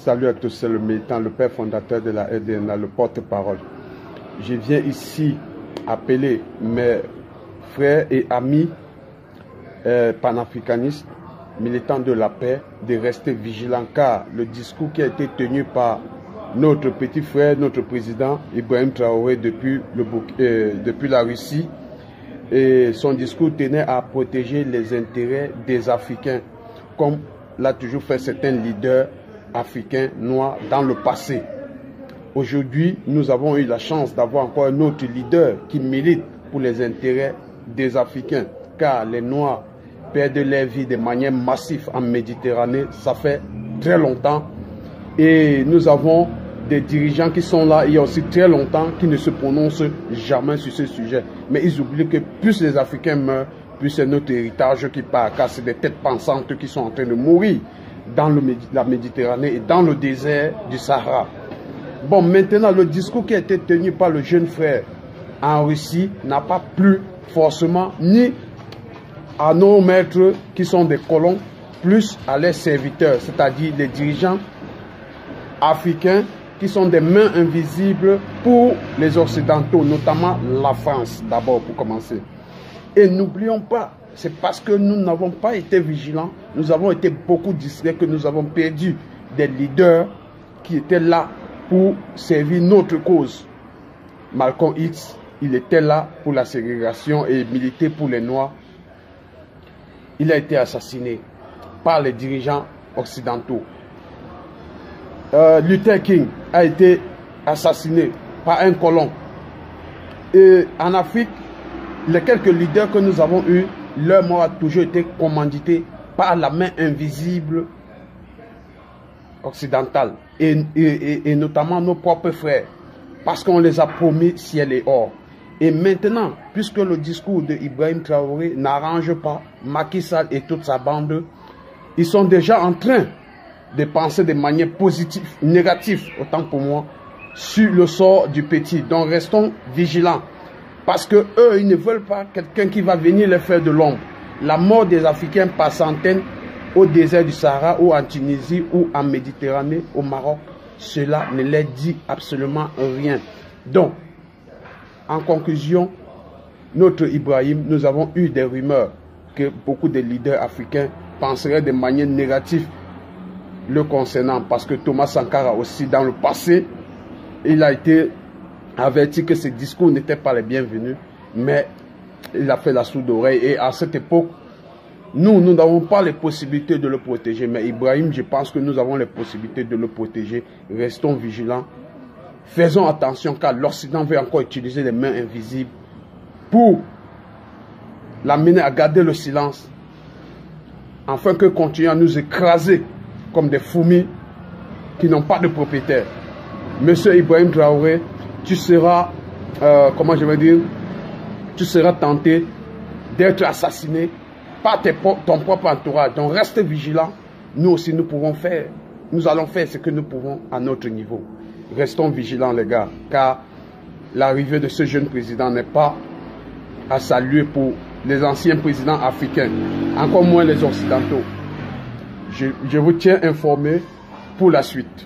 Salut à tous, c'est le militant, le père fondateur de la RDNA, le porte-parole. Je viens ici appeler mes frères et amis panafricanistes, militants de la paix, de rester vigilants, car le discours qui a été tenu par notre petit frère, notre président Ibrahim Traoré depuis la Russie, et son discours tenait à protéger les intérêts des Africains, comme l'a toujours fait certains leaders africains noirs dans le passé. Aujourd'hui, nous avons eu la chance d'avoir encore un autre leader qui milite pour les intérêts des Africains, car les Noirs perdent leur vie de manière massive en Méditerranée, ça fait très longtemps, et nous avons des dirigeants qui sont là il y a aussi très longtemps qui ne se prononcent jamais sur ce sujet. Mais ils oublient que plus les Africains meurent, plus c'est notre héritage qui part, car c'est des têtes pensantes qui sont en train de mourir dans la Méditerranée et dans le désert du Sahara. Bon, maintenant, le discours qui a été tenu par le jeune frère en Russie n'a pas plu forcément ni à nos maîtres qui sont des colons, plus à leurs serviteurs, c'est-à-dire les dirigeants africains qui sont des mains invisibles pour les Occidentaux, notamment la France, d'abord pour commencer. Et n'oublions pas, c'est parce que nous n'avons pas été vigilants, nous avons été beaucoup distraits que nous avons perdu des leaders qui étaient là pour servir notre cause. Malcolm X, il était là pour la ségrégation et militer pour les Noirs. Il a été assassiné par les dirigeants occidentaux. Luther King a été assassiné par un colon. Et en Afrique, les quelques leaders que nous avons eus, leur mort a toujours été commandité par la main invisible occidentale et notamment nos propres frères, parce qu'on les a promis ciel et or. Et maintenant, puisque le discours de Ibrahim Traoré n'arrange pas Macky Sall et toute sa bande, ils sont déjà en train de penser de manière positive, négative, autant pour moi, sur le sort du petit. Donc restons vigilants. Parce que eux, ils ne veulent pas quelqu'un qui va venir les faire de l'ombre. La mort des Africains par centaines au désert du Sahara, ou en Tunisie, ou en Méditerranée, au Maroc, cela ne leur dit absolument rien. Donc, en conclusion, notre Ibrahim, nous avons eu des rumeurs que beaucoup de leaders africains penseraient de manière négative le concernant, parce que Thomas Sankara aussi, dans le passé, il a été averti que ces discours n'étaient pas les bienvenus, mais il a fait la sourde oreille. Et à cette époque, nous n'avons pas les possibilités de le protéger. Mais Ibrahim, je pense que nous avons les possibilités de le protéger. Restons vigilants. Faisons attention, car l'Occident veut encore utiliser les mains invisibles pour l'amener à garder le silence, afin que continue à nous écraser comme des fourmis qui n'ont pas de propriétaire. Monsieur Ibrahim Traoré, tu seras, comment je vais dire, tu seras tenté d'être assassiné par ton propre entourage. Donc reste vigilant. Nous aussi, nous allons faire ce que nous pouvons à notre niveau. Restons vigilants, les gars, car l'arrivée de ce jeune président n'est pas à saluer pour les anciens présidents africains, encore moins les occidentaux. Je vous tiens informé pour la suite.